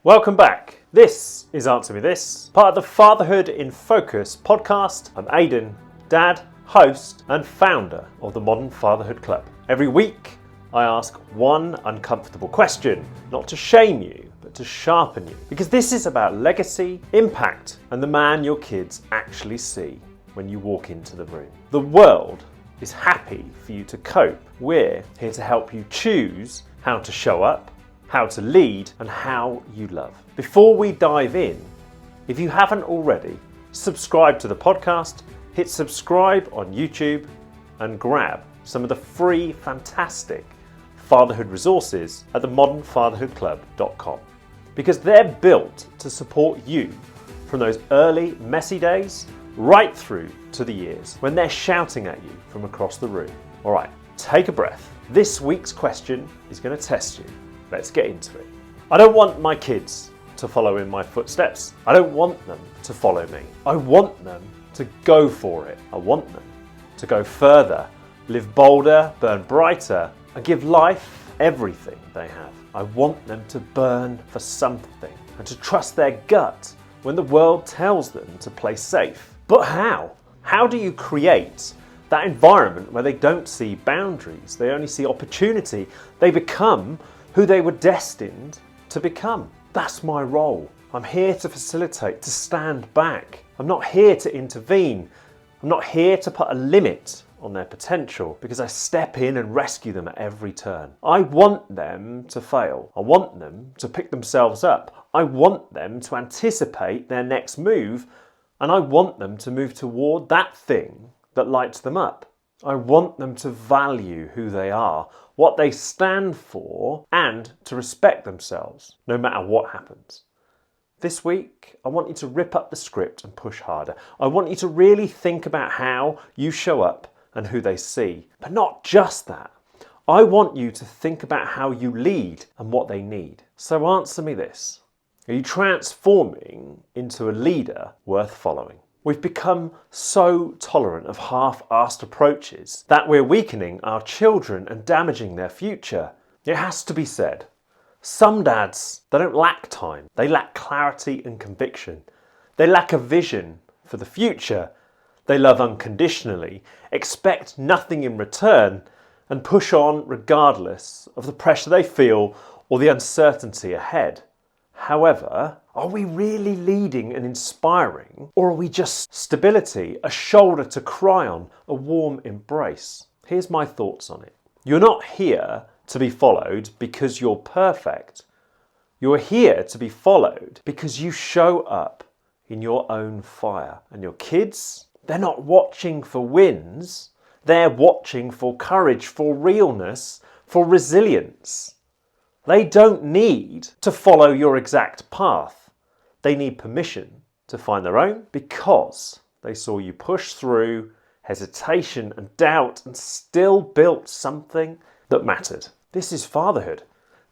Welcome back. This is Answer Me This, part of the Fatherhood in Focus podcast. I'm Aidan, dad, host and founder of the Modern Fatherhood Club. Every week I ask one uncomfortable question, not to shame you, but to sharpen you. Because this is about legacy, impact and the man your kids actually see when you walk into the room. The world is happy for you to cope. We're here to help you choose how to show up, how to lead, and how you love. Before we dive in, if you haven't already, subscribe to the podcast, hit subscribe on YouTube, and grab some of the free, fantastic fatherhood resources at themodernfatherhoodclub.com. Because they're built to support you from those early, messy days right through to the years when they're shouting at you from across the room. All right, take a breath. This week's question is going to test you. Let's get into it. I don't want my kids to follow in my footsteps. I don't want them to follow me. I want them to go for it. I want them to go further, live bolder, burn brighter, and give life everything they have. I want them to burn for something and to trust their gut when the world tells them to play safe. But how? How do you create that environment where they don't see boundaries? They only see opportunity. They become who they were destined to become. That's my role. I'm here to facilitate, to stand back. I'm not here to intervene. I'm not here to put a limit on their potential because I step in and rescue them at every turn. I want them to fail. I want them to pick themselves up. I want them to anticipate their next move, and I want them to move toward that thing that lights them up. I want them to value who they are, what they stand for, and to respect themselves, no matter what happens. This week, I want you to rip up the script and push harder. I want you to really think about how you show up and who they see. But not just that. I want you to think about how you lead and what they need. So answer me this. Are you transforming into a leader worth following? We've become so tolerant of half-assed approaches that we're weakening our children and damaging their future. It has to be said. Some dads, they don't lack time. They lack clarity and conviction. They lack a vision for the future. They love unconditionally, expect nothing in return, and push on regardless of the pressure they feel or the uncertainty ahead. However, are we really leading and inspiring, or are we just stability, a shoulder to cry on, a warm embrace? Here's my thoughts on it. You're not here to be followed because you're perfect. You're here to be followed because you show up in your own fire. And your kids, they're not watching for wins. They're watching for courage, for realness, for resilience. They don't need to follow your exact path. They need permission to find their own because they saw you push through hesitation and doubt and still built something that mattered. This is fatherhood.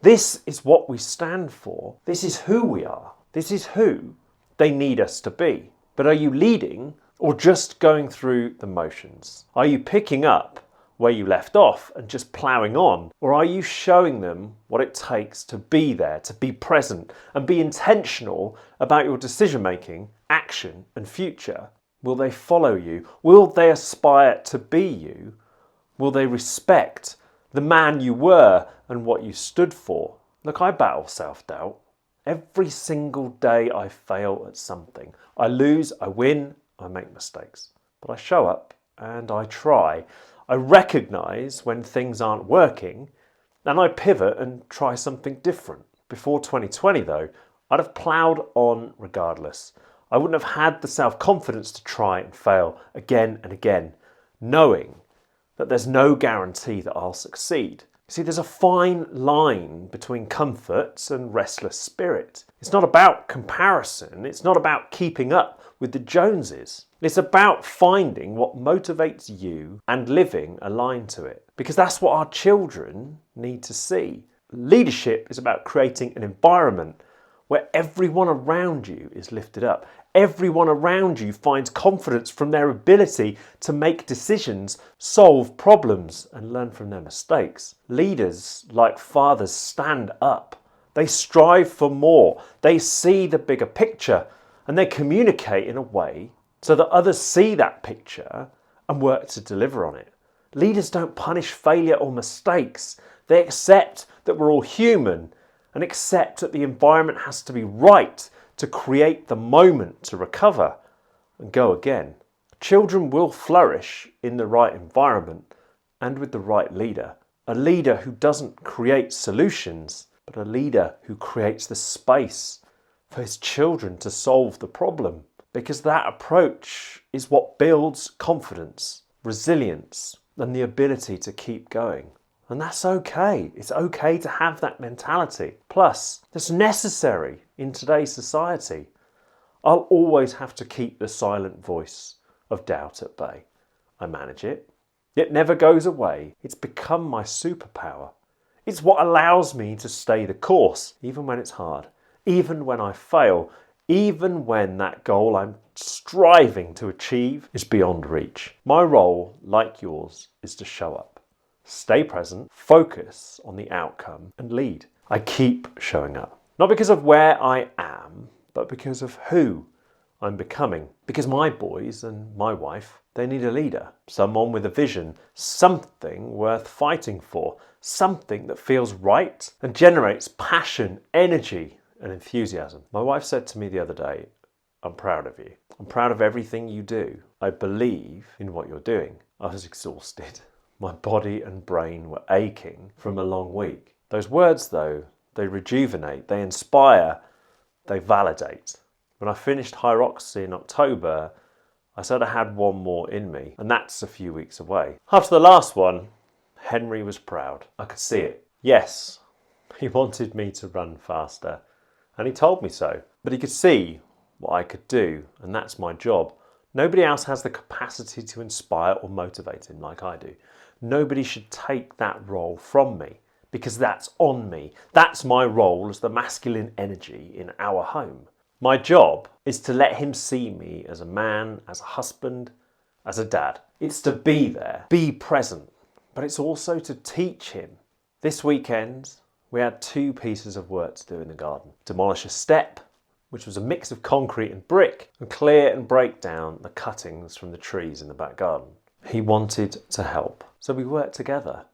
This is what we stand for. This is who we are. This is who they need us to be. But are you leading or just going through the motions? Are you picking up where you left off and just ploughing on? Or are you showing them what it takes to be there, to be present and be intentional about your decision making, action and future? Will they follow you? Will they aspire to be you? Will they respect the man you were and what you stood for? Look, I battle self-doubt. Every single day I fail at something. I lose, I win, I make mistakes. But I show up and I try. I recognise when things aren't working and I pivot and try something different. Before 2020 though, I'd have ploughed on regardless. I wouldn't have had the self-confidence to try and fail again and again, knowing that there's no guarantee that I'll succeed. See, there's a fine line between comfort and restless spirit. It's not about comparison. It's not about keeping up with the Joneses. It's about finding what motivates you and living aligned to it. Because that's what our children need to see. Leadership is about creating an environment where everyone around you is lifted up. Everyone around you finds confidence from their ability to make decisions, solve problems, and learn from their mistakes. Leaders, like fathers, stand up. They strive for more. They see the bigger picture and they communicate in a way so that others see that picture and work to deliver on it. Leaders don't punish failure or mistakes. They accept that we're all human and accept that the environment has to be right to create the moment to recover and go again. Children will flourish in the right environment and with the right leader. A leader who doesn't create solutions, but a leader who creates the space for his children to solve the problem. Because that approach is what builds confidence, resilience, and the ability to keep going. And that's okay. It's okay to have that mentality. Plus, it's necessary in today's society. I'll always have to keep the silent voice of doubt at bay. I manage it. It never goes away. It's become my superpower. It's what allows me to stay the course, even when it's hard, even when I fail, even when that goal I'm striving to achieve is beyond reach. My role, like yours, is to show up. Stay present, focus on the outcome, and lead. I keep showing up. Not because of where I am, but because of who I'm becoming. Because my boys and my wife, they need a leader. Someone with a vision, something worth fighting for, something that feels right and generates passion, energy, and enthusiasm. My wife said to me the other day, I'm proud of you. I'm proud of everything you do. I believe in what you're doing. I was exhausted. My body and brain were aching from a long week. Those words, though, they rejuvenate, they inspire, they validate. When I finished Hyroxy in October, I said I had one more in me, and that's a few weeks away. After the last one, Henry was proud. I could see it. Yes, he wanted me to run faster, and he told me so. But he could see what I could do, and that's my job. Nobody else has the capacity to inspire or motivate him like I do. Nobody should take that role from me, because that's on me. That's my role as the masculine energy in our home. My job is to let him see me as a man, as a husband, as a dad. It's to be there, be present, but it's also to teach him. This weekend, we had 2 pieces of work to do in the garden. Demolish a step, which was a mix of concrete and brick, and clear and break down the cuttings from the trees in the back garden. He wanted to help, so we worked together.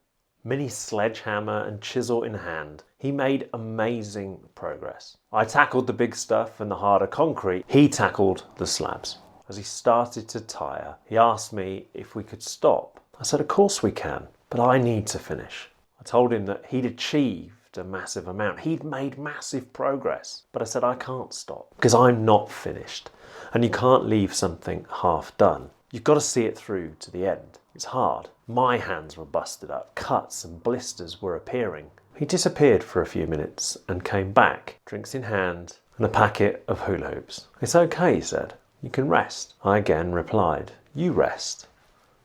Mini sledgehammer and chisel in hand, he made amazing progress. I tackled the big stuff and the harder concrete. He tackled the slabs. As he started to tire, he asked me if we could stop. I said, of course we can, but I need to finish. I told him that he'd achieved a massive amount. He'd made massive progress. But I said, I can't stop because I'm not finished. And you can't leave something half done. You've got to see it through to the end. It's hard. My hands were busted up. Cuts and blisters were appearing. He disappeared for a few minutes and came back, drinks in hand and a packet of hula hoops. It's okay, he said. You can rest. I again replied, you rest.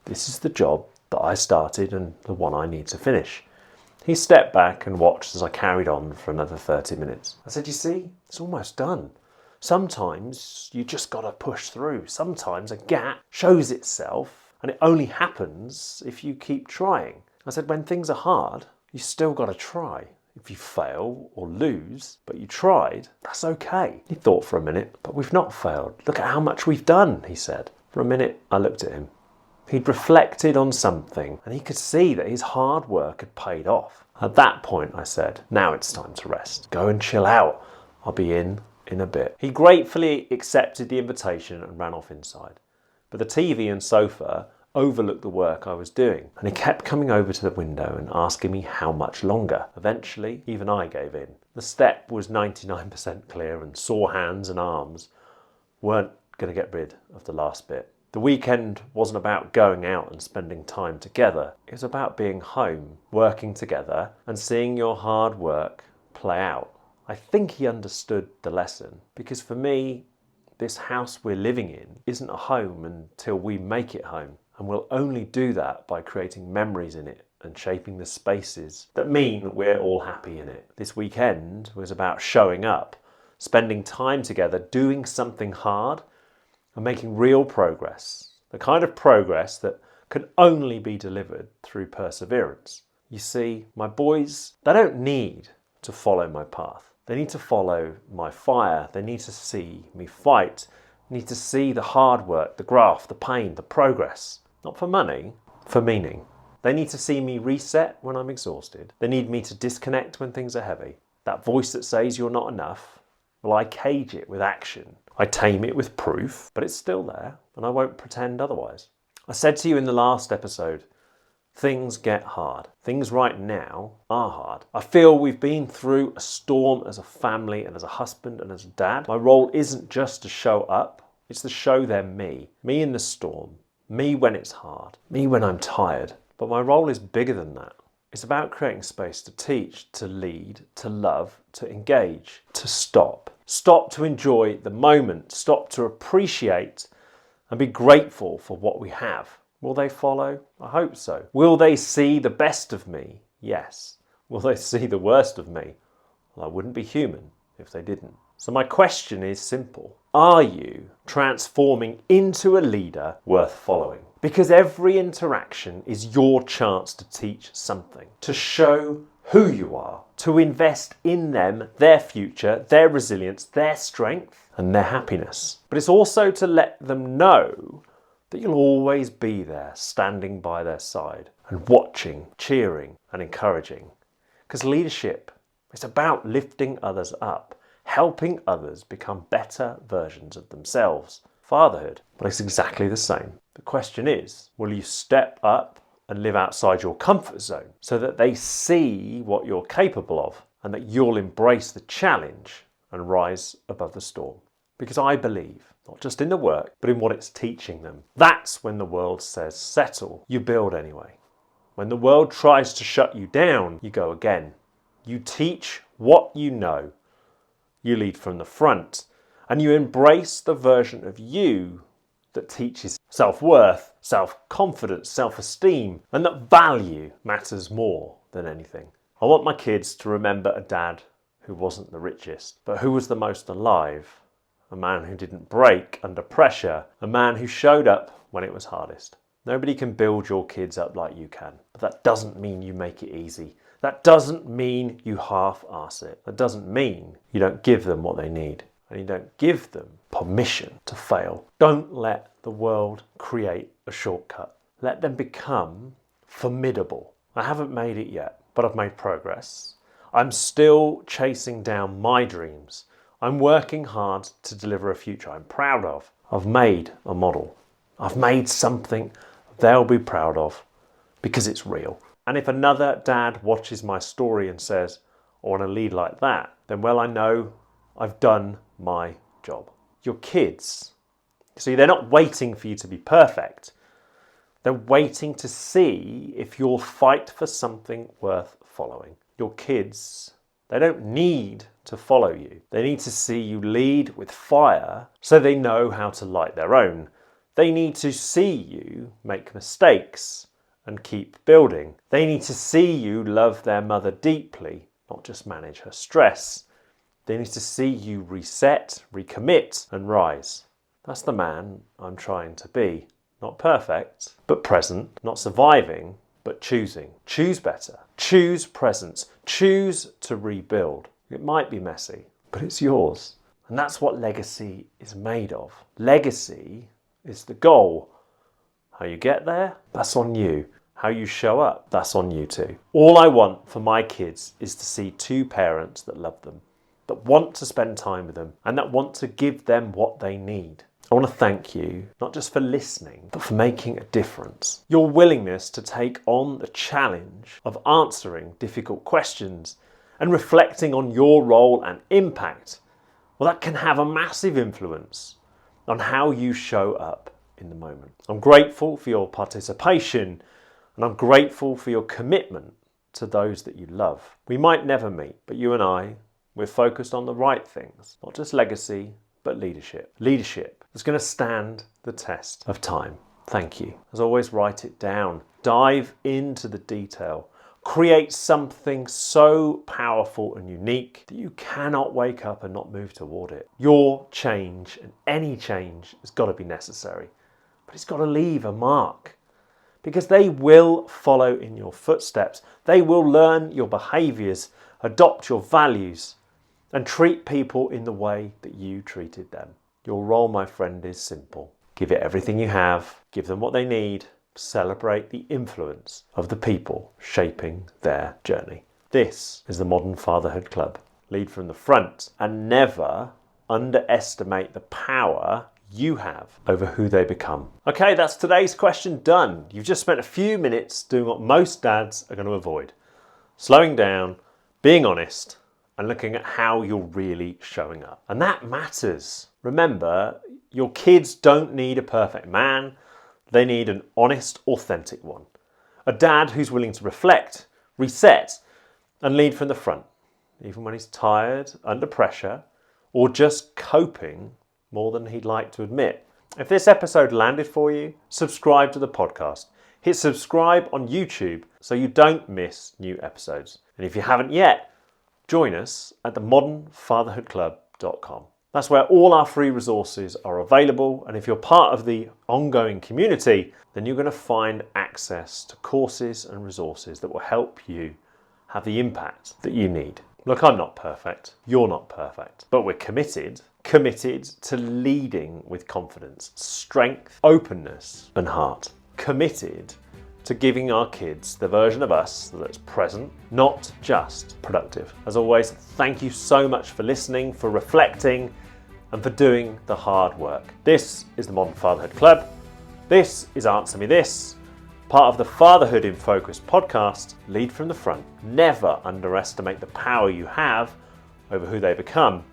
This is the job that I started and the one I need to finish. He stepped back and watched as I carried on for another 30 minutes. I said, you see, it's almost done. Sometimes you just got to push through. Sometimes a gap shows itself and it only happens if you keep trying. I said, when things are hard, you still got to try. If you fail or lose, but you tried, that's okay. He thought for a minute, but we've not failed. Look at how much we've done, he said. For a minute, I looked at him. He'd reflected on something and he could see that his hard work had paid off. At that point, I said, now it's time to rest. Go and chill out. I'll be in a bit. He gratefully accepted the invitation and ran off inside. But the TV and sofa overlooked the work I was doing, and he kept coming over to the window and asking me how much longer. Eventually, even I gave in. The step was 99% clear and sore hands and arms weren't going to get rid of the last bit. The weekend wasn't about going out and spending time together. It was about being home, working together, and seeing your hard work play out. I think he understood the lesson, because for me, this house we're living in isn't a home until we make it home. And we'll only do that by creating memories in it and shaping the spaces that mean we're all happy in it. This weekend was about showing up, spending time together, doing something hard and making real progress. The kind of progress that can only be delivered through perseverance. You see, my boys, they don't need to follow my path. They need to follow my fire. They need to see me fight. They need to see the hard work, the graft, the pain, the progress. Not for money, for meaning. They need to see me reset when I'm exhausted. They need me to disconnect when things are heavy. That voice that says you're not enough, well, I cage it with action. I tame it with proof, but it's still there, and I won't pretend otherwise. I said to you in the last episode, things get hard. Things right now are hard. I feel we've been through a storm as a family and as a husband and as a dad. My role isn't just to show up, it's to show them me. Me in the storm. Me when it's hard. Me when I'm tired. But my role is bigger than that. It's about creating space to teach, to lead, to love, to engage, to stop. Stop to enjoy the moment. Stop to appreciate and be grateful for what we have. Will they follow? I hope so. Will they see the best of me? Yes. Will they see the worst of me? Well, I wouldn't be human if they didn't. So my question is simple. Are you transforming into a leader worth following? Because every interaction is your chance to teach something, to show who you are, to invest in them, their future, their resilience, their strength, and their happiness. But it's also to let them know that you'll always be there, standing by their side and watching, cheering and encouraging. Because leadership is about lifting others up, helping others become better versions of themselves. Fatherhood, well, it's exactly the same. The question is, will you step up and live outside your comfort zone so that they see what you're capable of and that you'll embrace the challenge and rise above the storm? Because I believe, not just in the work, but in what it's teaching them. That's when the world says settle, you build anyway. When the world tries to shut you down, you go again. You teach what you know. You lead from the front, and you embrace the version of you that teaches self-worth, self-confidence, self-esteem, and that value matters more than anything. I want my kids to remember a dad who wasn't the richest, but who was the most alive, a man who didn't break under pressure, a man who showed up when it was hardest. Nobody can build your kids up like you can, but that doesn't mean you make it easy. That doesn't mean you half-arse it. That doesn't mean you don't give them what they need. And you don't give them permission to fail. Don't let the world create a shortcut. Let them become formidable. I haven't made it yet, but I've made progress. I'm still chasing down my dreams. I'm working hard to deliver a future I'm proud of. I've made a model. I've made something they'll be proud of because it's real. And if another dad watches my story and says, I want to lead like that, then well, I know I've done my job. Your kids, see, they're not waiting for you to be perfect. They're waiting to see if you'll fight for something worth following. Your kids, they don't need to follow you. They need to see you lead with fire so they know how to light their own. They need to see you make mistakes and keep building. They need to see you love their mother deeply, not just manage her stress. They need to see you reset, recommit, and rise. That's the man I'm trying to be. Not perfect, but present. Not surviving, but choosing. Choose better. Choose presence. Choose to rebuild. It might be messy, but it's yours. And that's what legacy is made of. Legacy is the goal. How you get there, that's on you. How you show up, that's on you too. All I want for my kids is to see two parents that love them, that want to spend time with them, and that want to give them what they need. I want to thank you, not just for listening, but for making a difference. Your willingness to take on the challenge of answering difficult questions and reflecting on your role and impact, well, that can have a massive influence on how you show up in the moment. I'm grateful for your participation, and I'm grateful for your commitment to those that you love. We might never meet, but you and I, we're focused on the right things, not just legacy, but leadership. Leadership is going to stand the test of time. Thank you. As always, write it down. Dive into the detail. Create something so powerful and unique that you cannot wake up and not move toward it. Your change, and any change, has got to be necessary, but it's got to leave a mark. Because they will follow in your footsteps. They will learn your behaviours, adopt your values, and treat people in the way that you treated them. Your role, my friend, is simple. Give it everything you have, give them what they need, celebrate the influence of the people shaping their journey. This is the Modern Fatherhood Club. Lead from the front and never underestimate the power you have over who they become. Okay, that's today's question done. You've just spent a few minutes doing what most dads are going to avoid. Slowing down, being honest, and looking at how you're really showing up. And that matters. Remember, your kids don't need a perfect man. They need an honest, authentic one. A dad who's willing to reflect, reset, and lead from the front, even when he's tired, under pressure, or just coping more than he'd like to admit. If this episode landed for you, subscribe to the podcast. Hit subscribe on YouTube so you don't miss new episodes. And if you haven't yet, join us at themodernfatherhoodclub.com. That's where all our free resources are available. And if you're part of the ongoing community, then you're going to find access to courses and resources that will help you have the impact that you need. Look, I'm not perfect. You're not perfect. But we're committed to leading with confidence, strength, openness, and heart. Committed to giving our kids the version of us that's present, not just productive. As always, thank you so much for listening, for reflecting, and for doing the hard work. This is the Modern Fatherhood Club. This is Answer Me This, part of the Fatherhood in Focus podcast. Lead from the front. Never underestimate the power you have over who they become.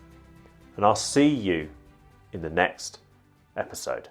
And I'll see you in the next episode.